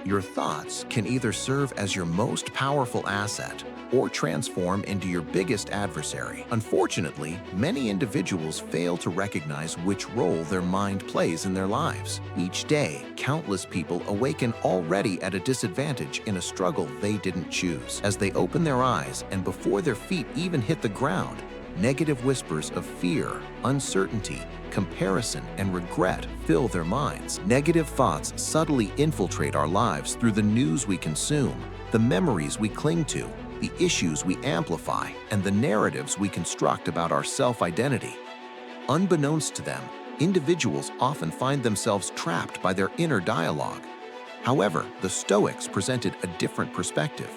Your thoughts can either serve as your most powerful asset or transform into your biggest adversary. Unfortunately, many individuals fail to recognize which role their mind plays in their lives. Each day, countless people awaken already at a disadvantage in a struggle they didn't choose. As they open their eyes and before their feet even hit the ground, negative whispers of fear, uncertainty, comparison, and regret fill their minds. Negative thoughts subtly infiltrate our lives through the news we consume, the memories we cling to, the issues we amplify, and the narratives we construct about our self-identity. Unbeknownst to them, individuals often find themselves trapped by their inner dialogue. However, the Stoics presented a different perspective.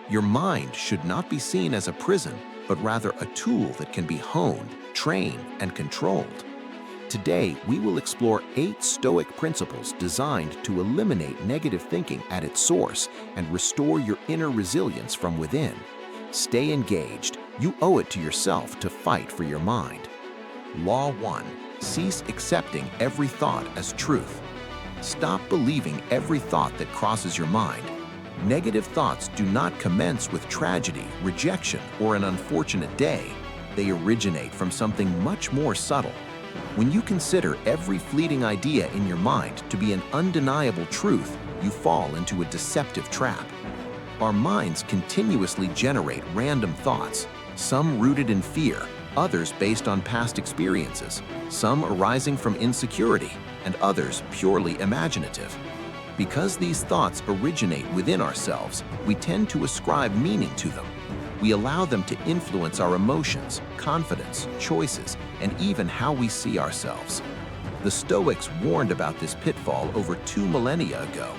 Your mind should not be seen as a prison, but rather a tool that can be honed, trained, and controlled. Today, we will explore 8 Stoic principles designed to eliminate negative thinking at its source and restore your inner resilience from within. Stay engaged. You owe it to yourself to fight for your mind. Law 1. Cease accepting every thought as truth. Stop believing every thought that crosses your mind. Negative thoughts do not commence with tragedy, rejection, or an unfortunate day. They originate from something much more subtle. When you consider every fleeting idea in your mind to be an undeniable truth, you fall into a deceptive trap. Our minds continuously generate random thoughts, some rooted in fear, others based on past experiences, some arising from insecurity, and others purely imaginative. Because these thoughts originate within ourselves, we tend to ascribe meaning to them. We allow them to influence our emotions, confidence, choices, and even how we see ourselves. The Stoics warned about this pitfall over 2 millennia ago.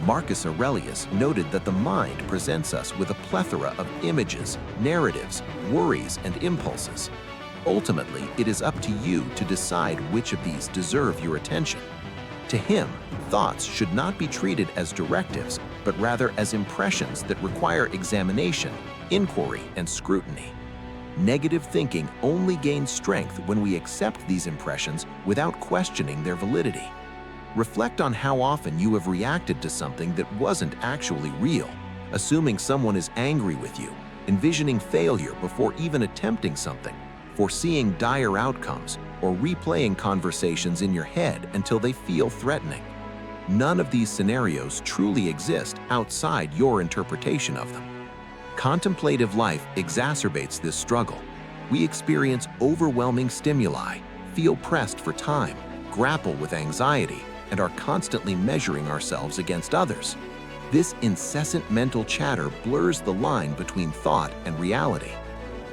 Marcus Aurelius noted that the mind presents us with a plethora of images, narratives, worries, and impulses. Ultimately, it is up to you to decide which of these deserve your attention. To him, thoughts should not be treated as directives, but rather as impressions that require examination, inquiry, and scrutiny. Negative thinking only gains strength when we accept these impressions without questioning their validity. Reflect on how often you have reacted to something that wasn't actually real, assuming someone is angry with you, envisioning failure before even attempting something, foreseeing dire outcomes, or replaying conversations in your head until they feel threatening. None of these scenarios truly exist outside your interpretation of them. Contemplative life exacerbates this struggle. We experience overwhelming stimuli, feel pressed for time, grapple with anxiety, and are constantly measuring ourselves against others. This incessant mental chatter blurs the line between thought and reality.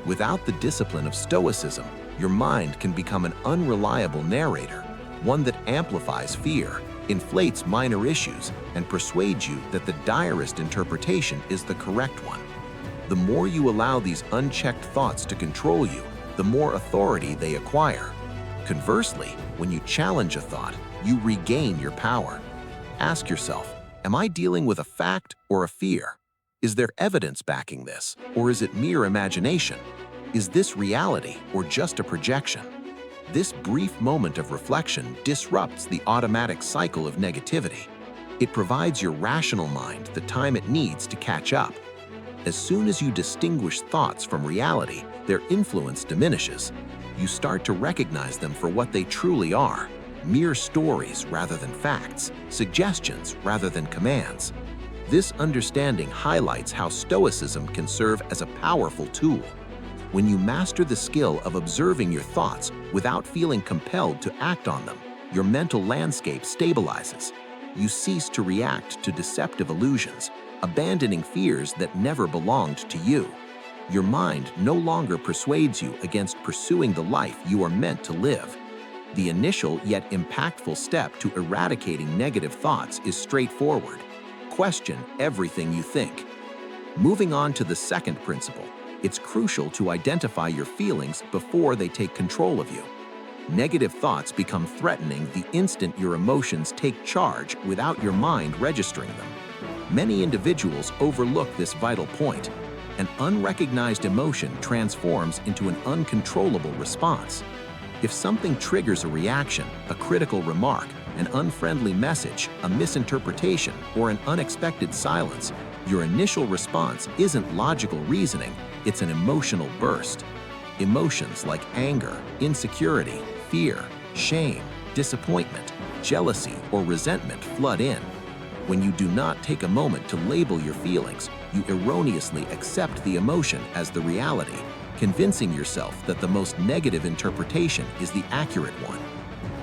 Without the discipline of Stoicism, your mind can become an unreliable narrator, one that amplifies fear, inflates minor issues, and persuades you that the direst interpretation is the correct one. The more you allow these unchecked thoughts to control you, the more authority they acquire. Conversely, when you challenge a thought, you regain your power. Ask yourself, am I dealing with a fact or a fear? Is there evidence backing this, or is it mere imagination? Is this reality or just a projection? This brief moment of reflection disrupts the automatic cycle of negativity. It provides your rational mind the time it needs to catch up. As soon as you distinguish thoughts from reality, their influence diminishes. You start to recognize them for what they truly are, mere stories rather than facts, suggestions rather than commands. This understanding highlights how Stoicism can serve as a powerful tool. When you master the skill of observing your thoughts without feeling compelled to act on them, your mental landscape stabilizes. You cease to react to deceptive illusions, abandoning fears that never belonged to you. Your mind no longer persuades you against pursuing the life you are meant to live. The initial yet impactful step to eradicating negative thoughts is straightforward. Question everything you think. Moving on to the second principle, it's crucial to identify your feelings before they take control of you. Negative thoughts become threatening the instant your emotions take charge without your mind registering them. Many individuals overlook this vital point. An unrecognized emotion transforms into an uncontrollable response. If something triggers a reaction, a critical remark, An unfriendly message, a misinterpretation, or an unexpected silence, your initial response isn't logical reasoning, it's an emotional burst. Emotions like anger, insecurity, fear, shame, disappointment, jealousy, or resentment flood in. When you do not take a moment to label your feelings, you erroneously accept the emotion as the reality, convincing yourself that the most negative interpretation is the accurate one.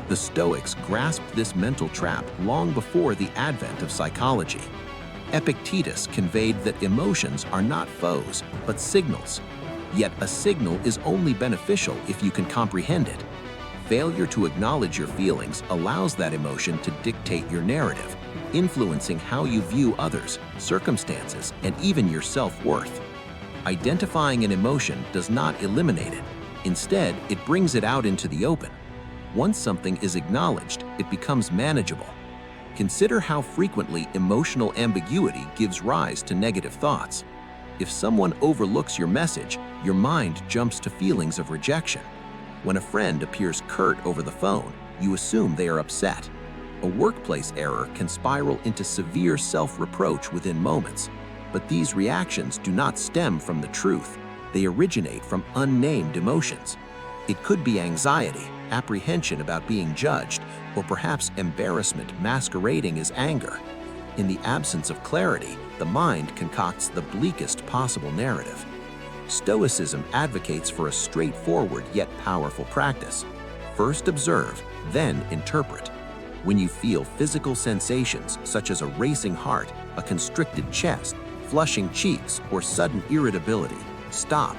The Stoics grasped this mental trap long before the advent of psychology. Epictetus conveyed that emotions are not foes, but signals. Yet a signal is only beneficial if you can comprehend it. Failure to acknowledge your feelings allows that emotion to dictate your narrative, influencing how you view others, circumstances, and even your self-worth. Identifying an emotion does not eliminate it. Instead, it brings it out into the open. Once something is acknowledged, it becomes manageable. Consider how frequently emotional ambiguity gives rise to negative thoughts. If someone overlooks your message, your mind jumps to feelings of rejection. When a friend appears curt over the phone, you assume they are upset. A workplace error can spiral into severe self-reproach within moments. But these reactions do not stem from the truth. They originate from unnamed emotions. It could be anxiety, apprehension about being judged, or perhaps embarrassment masquerading as anger. In the absence of clarity, the mind concocts the bleakest possible narrative. Stoicism advocates for a straightforward yet powerful practice. First observe, then interpret. When you feel physical sensations such as a racing heart, a constricted chest, flushing cheeks, or sudden irritability, stop.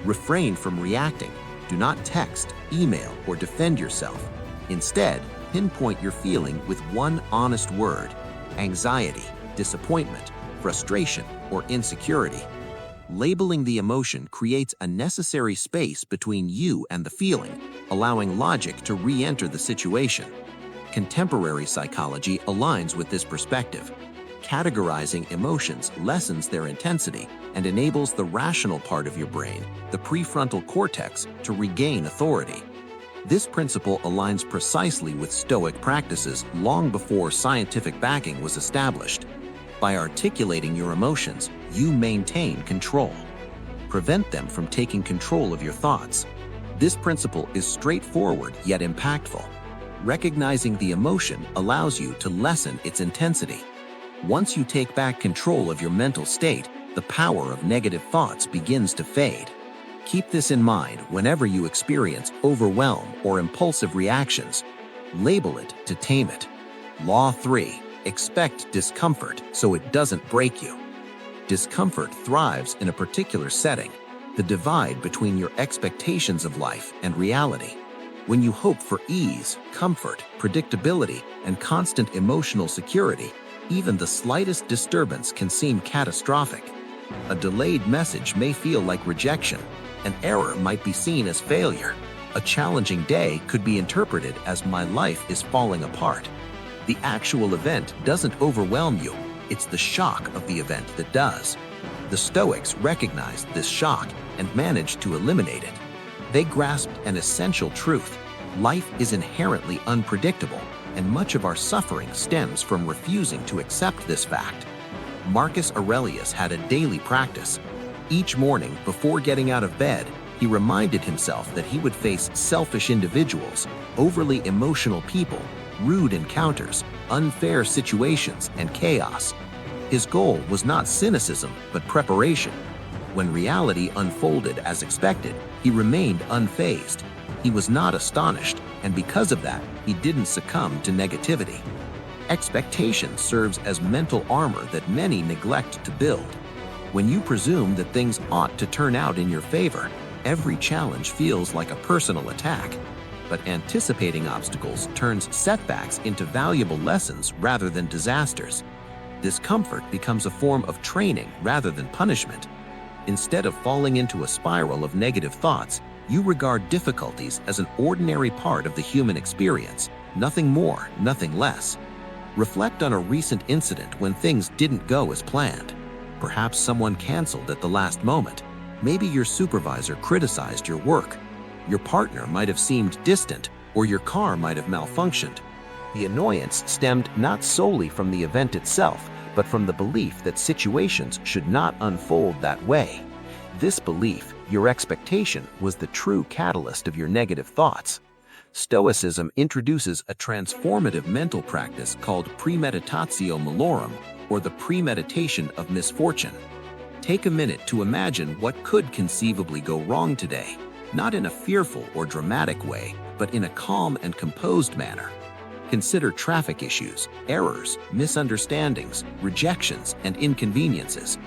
Refrain from reacting. Do not text, email, or defend yourself. Instead, pinpoint your feeling with one honest word: anxiety, disappointment, frustration, or insecurity. Labeling the emotion creates a necessary space between you and the feeling, allowing logic to re-enter the situation. Contemporary psychology aligns with this perspective. Categorizing emotions lessens their intensity and enables the rational part of your brain, the prefrontal cortex, to regain authority. This principle aligns precisely with Stoic practices long before scientific backing was established. By articulating your emotions, you maintain control. Prevent them from taking control of your thoughts. This principle is straightforward yet impactful. Recognizing the emotion allows you to lessen its intensity. Once you take back control of your mental state, the power of negative thoughts begins to fade. Keep this in mind whenever you experience overwhelm or impulsive reactions. Label it to tame it. Law 3. Expect discomfort so it doesn't break you. Discomfort thrives in a particular setting, the divide between your expectations of life and reality. When you hope for ease, comfort, predictability, and constant emotional security, even the slightest disturbance can seem catastrophic. A delayed message may feel like rejection. An error might be seen as failure. A challenging day could be interpreted as my life is falling apart. The actual event doesn't overwhelm you. It's the shock of the event that does. The Stoics recognized this shock and managed to eliminate it. They grasped an essential truth. Life is inherently unpredictable, and much of our suffering stems from refusing to accept this fact. Marcus Aurelius had a daily practice. Each morning, before getting out of bed, he reminded himself that he would face selfish individuals, overly emotional people, rude encounters, unfair situations, and chaos. His goal was not cynicism, but preparation. When reality unfolded as expected, he remained unfazed. He was not astonished, and because of that, he didn't succumb to negativity. Expectation serves as mental armor that many neglect to build. When you presume that things ought to turn out in your favor, every challenge feels like a personal attack. But anticipating obstacles turns setbacks into valuable lessons rather than disasters. Discomfort becomes a form of training rather than punishment. Instead of falling into a spiral of negative thoughts, you regard difficulties as an ordinary part of the human experience, nothing more, nothing less. Reflect on a recent incident when things didn't go as planned. Perhaps someone canceled at the last moment. Maybe your supervisor criticized your work. Your partner might have seemed distant, or your car might have malfunctioned. The annoyance stemmed not solely from the event itself, but from the belief that situations should not unfold that way. This belief, your expectation, was the true catalyst of your negative thoughts. Stoicism introduces a transformative mental practice called premeditatio malorum, or the premeditation of misfortune. Take a minute to imagine what could conceivably go wrong today, not in a fearful or dramatic way, but in a calm and composed manner. Consider traffic issues, errors, misunderstandings, rejections, and inconveniences.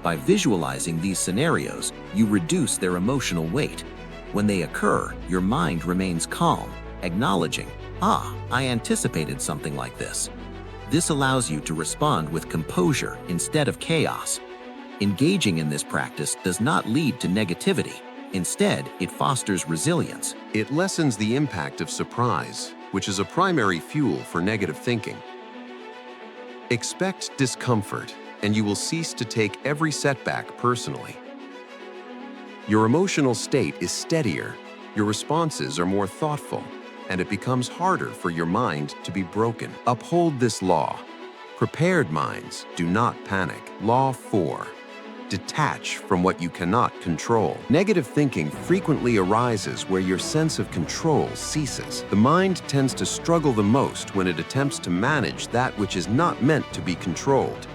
By visualizing these scenarios, you reduce their emotional weight. When they occur, your mind remains calm, acknowledging, I anticipated something like this. This allows you to respond with composure instead of chaos. Engaging in this practice does not lead to negativity. Instead, it fosters resilience. It lessens the impact of surprise, which is a primary fuel for negative thinking. Expect discomfort, and you will cease to take every setback personally. Your emotional state is steadier, your responses are more thoughtful, and it becomes harder for your mind to be broken. Uphold this law. Prepared minds do not panic. Law 4. Detach from what you cannot control. Negative thinking frequently arises where your sense of control ceases. The mind tends to struggle the most when it attempts to manage that which is not meant to be controlled.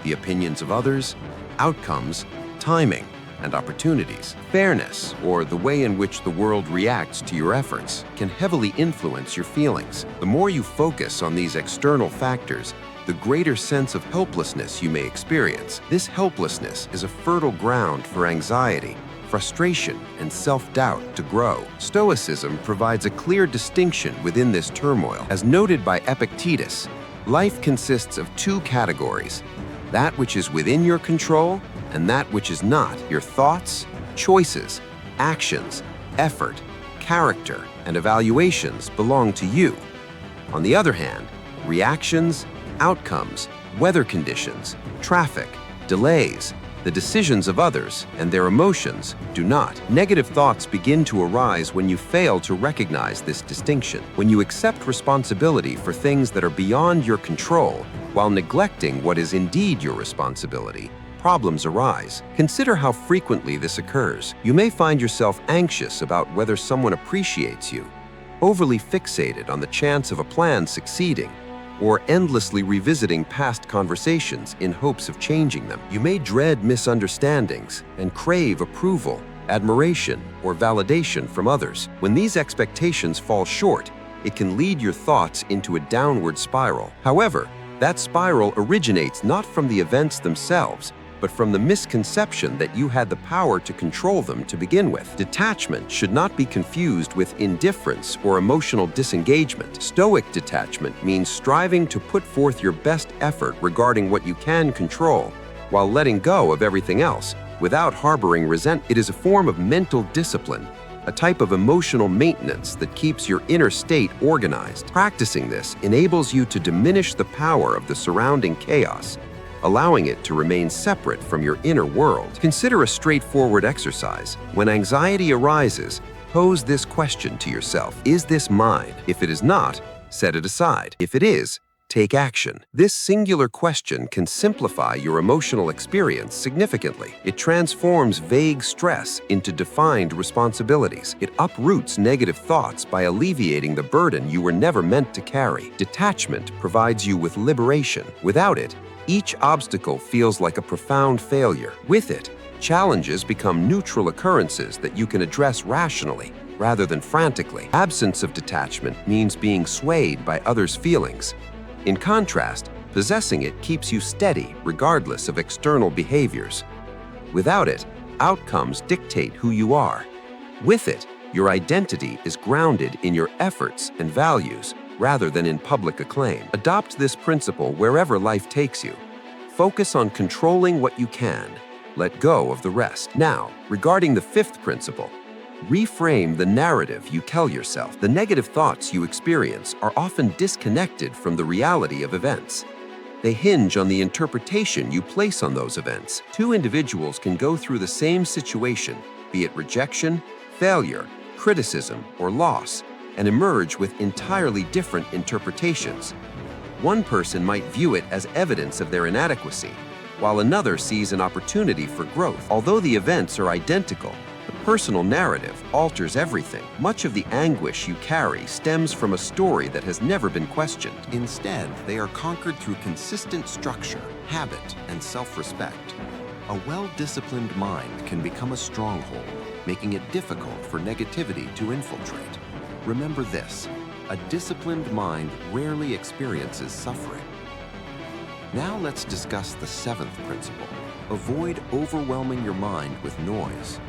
The opinions of others, outcomes, timing, and opportunities. Fairness, or the way in which the world reacts to your efforts, can heavily influence your feelings. The more you focus on these external factors, the greater sense of helplessness you may experience. This helplessness is a fertile ground for anxiety, frustration, and self-doubt to grow. Stoicism provides a clear distinction within this turmoil. As noted by Epictetus, life consists of two categories: that which is within your control and that which is not. Your thoughts, choices, actions, effort, character, and evaluations belong to you. On the other hand, reactions, outcomes, weather conditions, traffic, delays, the decisions of others, and their emotions do not. Negative thoughts begin to arise when you fail to recognize this distinction. When you accept responsibility for things that are beyond your control while neglecting what is indeed your responsibility, problems arise. Consider how frequently this occurs. You may find yourself anxious about whether someone appreciates you, overly fixated on the chance of a plan succeeding, or endlessly revisiting past conversations in hopes of changing them. You may dread misunderstandings and crave approval, admiration, or validation from others. When these expectations fall short, it can lead your thoughts into a downward spiral. However, that spiral originates not from the events themselves, but from the misconception that you had the power to control them to begin with. Detachment should not be confused with indifference or emotional disengagement. Stoic detachment means striving to put forth your best effort regarding what you can control, while letting go of everything else, without harboring resentment. It is a form of mental discipline, a type of emotional maintenance that keeps your inner state organized. Practicing this enables you to diminish the power of the surrounding chaos, allowing it to remain separate from your inner world. Consider a straightforward exercise. When anxiety arises, pose this question to yourself: is this mine? If it is not, set it aside. If it is, take action. This singular question can simplify your emotional experience significantly. It transforms vague stress into defined responsibilities. It uproots negative thoughts by alleviating the burden you were never meant to carry. Detachment provides you with liberation. Without it, each obstacle feels like a profound failure. With it, challenges become neutral occurrences that you can address rationally rather than frantically. Absence of detachment means being swayed by others' feelings. In contrast, possessing it keeps you steady regardless of external behaviors. Without it, outcomes dictate who you are. With it, your identity is grounded in your efforts and values rather than in public acclaim. Adopt this principle wherever life takes you. Focus on controlling what you can. Let go of the rest. Now, regarding the fifth principle, reframe the narrative you tell yourself. The negative thoughts you experience are often disconnected from the reality of events. They hinge on the interpretation you place on those events. Two individuals can go through the same situation, be it rejection, failure, criticism, or loss, and emerge with entirely different interpretations. One person might view it as evidence of their inadequacy, while another sees an opportunity for growth. Although the events are identical, the personal narrative alters everything. Much of the anguish you carry stems from a story that has never been questioned. Instead, they are conquered through consistent structure, habit, and self-respect. A well-disciplined mind can become a stronghold, making it difficult for negativity to infiltrate. Remember this: a disciplined mind rarely experiences suffering. Now let's discuss the seventh principle. Avoid overwhelming your mind with noise.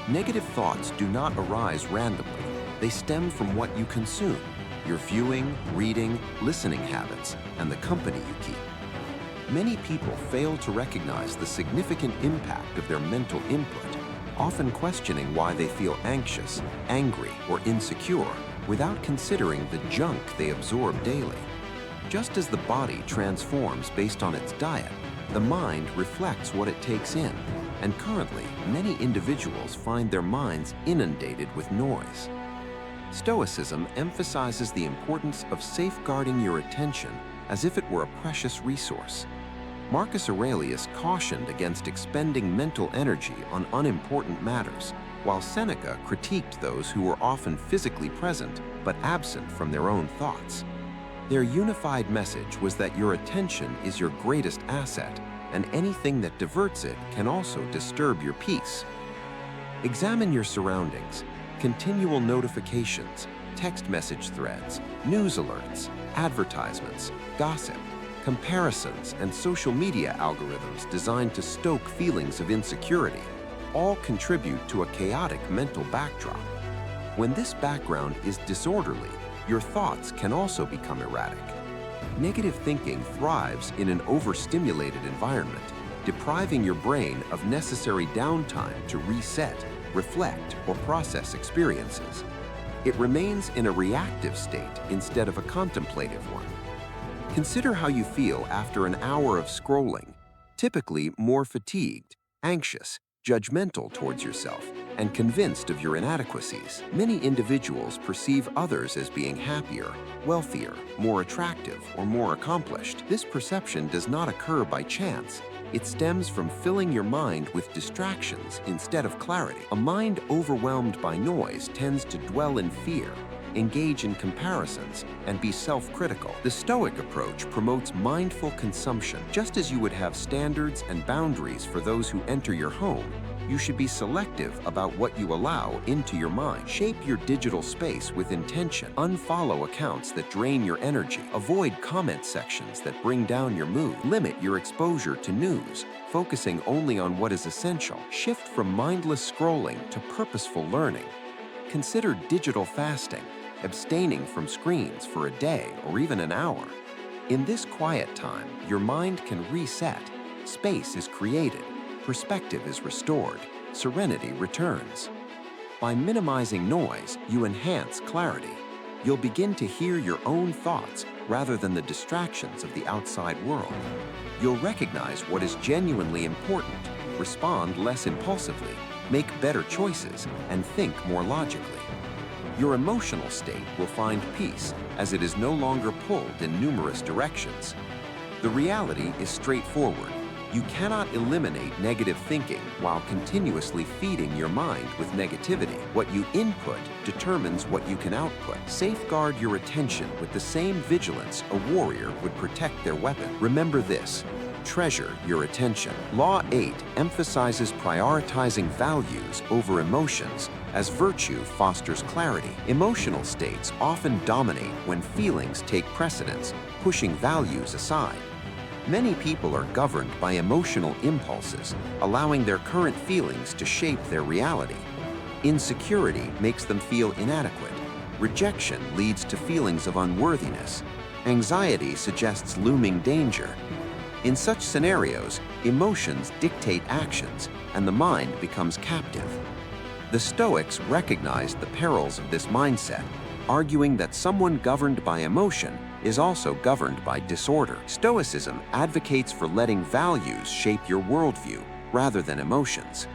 Negative thoughts do not arise randomly. They stem from what you consume, your viewing, reading, listening habits, and the company you keep. Many people fail to recognize the significant impact of their mental input, often questioning why they feel anxious, angry, or insecure without considering the junk they absorb daily. Just as the body transforms based on its diet, the mind reflects what it takes in, and currently, many individuals find their minds inundated with noise. Stoicism emphasizes the importance of safeguarding your attention as if it were a precious resource. Marcus Aurelius cautioned against expending mental energy on unimportant matters, while Seneca critiqued those who were often physically present but absent from their own thoughts. Their unified message was that your attention is your greatest asset, and anything that diverts it can also disturb your peace. Examine your surroundings. Continual notifications, text message threads, news alerts, advertisements, gossip, comparisons, and social media algorithms designed to stoke feelings of insecurity all contribute to a chaotic mental backdrop. When this background is disorderly, your thoughts can also become erratic. Negative thinking thrives in an overstimulated environment, depriving your brain of necessary downtime to reset, reflect, or process experiences. It remains in a reactive state instead of a contemplative one. Consider how you feel after an hour of scrolling, typically more fatigued, anxious, judgmental towards yourself, and convinced of your inadequacies. Many individuals perceive others as being happier, wealthier, more attractive, or more accomplished. This perception does not occur by chance. It stems from filling your mind with distractions instead of clarity. A mind overwhelmed by noise tends to dwell in fear, engage in comparisons, and be self-critical. The Stoic approach promotes mindful consumption. Just as you would have standards and boundaries for those who enter your home, you should be selective about what you allow into your mind. Shape your digital space with intention. Unfollow accounts that drain your energy. Avoid comment sections that bring down your mood. Limit your exposure to news, focusing only on what is essential. Shift from mindless scrolling to purposeful learning. Consider digital fasting, abstaining from screens for a day or even an hour. In this quiet time, your mind can reset, space is created, perspective is restored, serenity returns. By minimizing noise, you enhance clarity. You'll begin to hear your own thoughts rather than the distractions of the outside world. You'll recognize what is genuinely important, respond less impulsively, make better choices, and think more logically. Your emotional state will find peace as it is no longer pulled in numerous directions. The reality is straightforward. You cannot eliminate negative thinking while continuously feeding your mind with negativity. What you input determines what you can output. Safeguard your attention with the same vigilance a warrior would protect their weapon. Remember this: treasure your attention. Law 8 emphasizes prioritizing values over emotions, as virtue fosters clarity. Emotional states often dominate when feelings take precedence, pushing values aside. Many people are governed by emotional impulses, allowing their current feelings to shape their reality. Insecurity makes them feel inadequate. Rejection leads to feelings of unworthiness. Anxiety suggests looming danger. In such scenarios, emotions dictate actions, and the mind becomes captive. The Stoics recognized the perils of this mindset, arguing that someone governed by emotion is also governed by disorder. Stoicism advocates for letting values shape your worldview rather than emotions.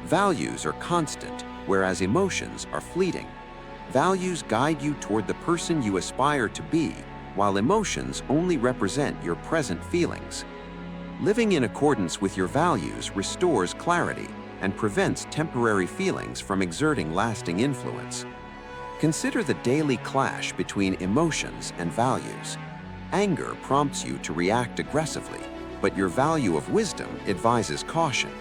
Values are constant, whereas emotions are fleeting. Values guide you toward the person you aspire to be, while emotions only represent your present feelings. Living in accordance with your values restores clarity and prevents temporary feelings from exerting lasting influence. Consider the daily clash between emotions and values. Anger prompts you to react aggressively, but your value of wisdom advises caution.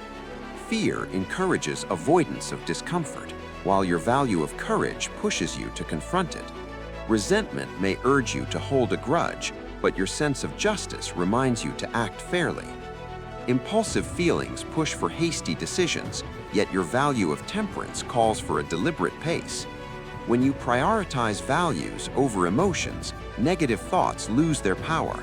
Fear encourages avoidance of discomfort, while your value of courage pushes you to confront it. Resentment may urge you to hold a grudge, but your sense of justice reminds you to act fairly. Impulsive feelings push for hasty decisions, yet your value of temperance calls for a deliberate pace. When you prioritize values over emotions, negative thoughts lose their power.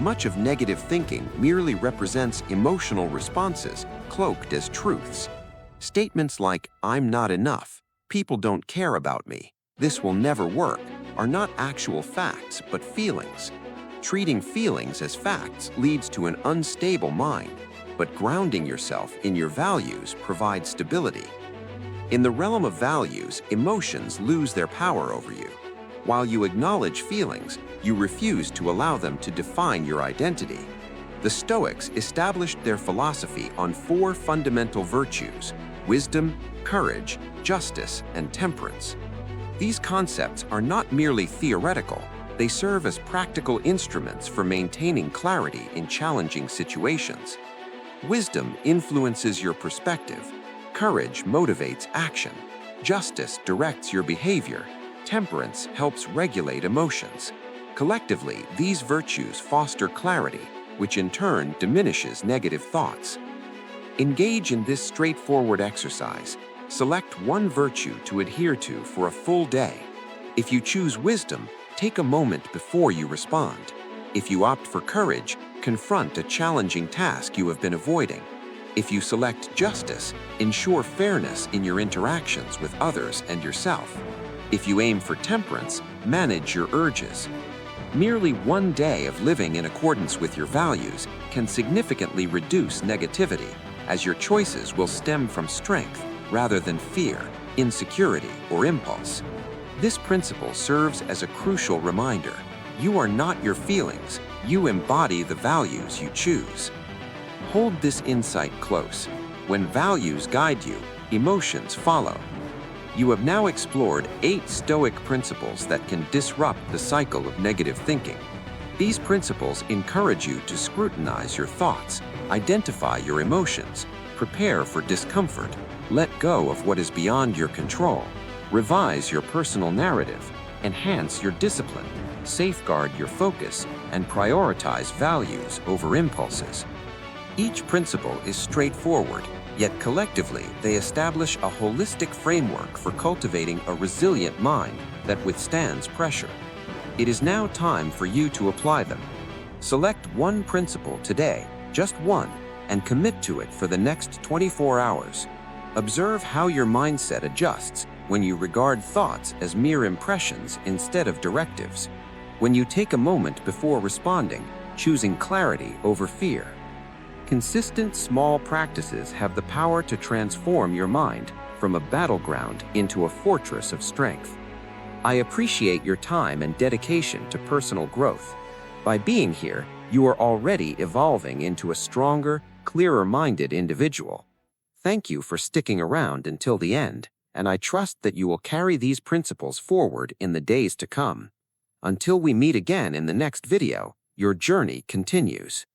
Much of negative thinking merely represents emotional responses cloaked as truths. Statements like, "I'm not enough," "people don't care about me," "this will never work," are not actual facts but feelings. Treating feelings as facts leads to an unstable mind, but grounding yourself in your values provides stability. In the realm of values, emotions lose their power over you. While you acknowledge feelings, you refuse to allow them to define your identity. The Stoics established their philosophy on 4 fundamental virtues: wisdom, courage, justice, and temperance. These concepts are not merely theoretical, they serve as practical instruments for maintaining clarity in challenging situations. Wisdom influences your perspective. Courage motivates action. Justice directs your behavior. Temperance helps regulate emotions. Collectively, these virtues foster clarity, which in turn diminishes negative thoughts. Engage in this straightforward exercise. Select one virtue to adhere to for a full day. If you choose wisdom, take a moment before you respond. If you opt for courage, confront a challenging task you have been avoiding. If you select justice, ensure fairness in your interactions with others and yourself. If you aim for temperance, manage your urges. Merely one day of living in accordance with your values can significantly reduce negativity, as your choices will stem from strength rather than fear, insecurity, or impulse. This principle serves as a crucial reminder. You are not your feelings, you embody the values you choose. Hold this insight close. When values guide you, emotions follow. You have now explored 8 Stoic principles that can disrupt the cycle of negative thinking. These principles encourage you to scrutinize your thoughts, identify your emotions, prepare for discomfort, let go of what is beyond your control, revise your personal narrative, enhance your discipline, safeguard your focus, and prioritize values over impulses. Each principle is straightforward, yet collectively they establish a holistic framework for cultivating a resilient mind that withstands pressure. It is now time for you to apply them. Select one principle today, just one, and commit to it for the next 24 hours. Observe how your mindset adjusts when you regard thoughts as mere impressions instead of directives. When you take a moment before responding, choosing clarity over fear. Consistent small practices have the power to transform your mind from a battleground into a fortress of strength. I appreciate your time and dedication to personal growth. By being here, you are already evolving into a stronger, clearer-minded individual. Thank you for sticking around until the end, and I trust that you will carry these principles forward in the days to come. Until we meet again in the next video, your journey continues.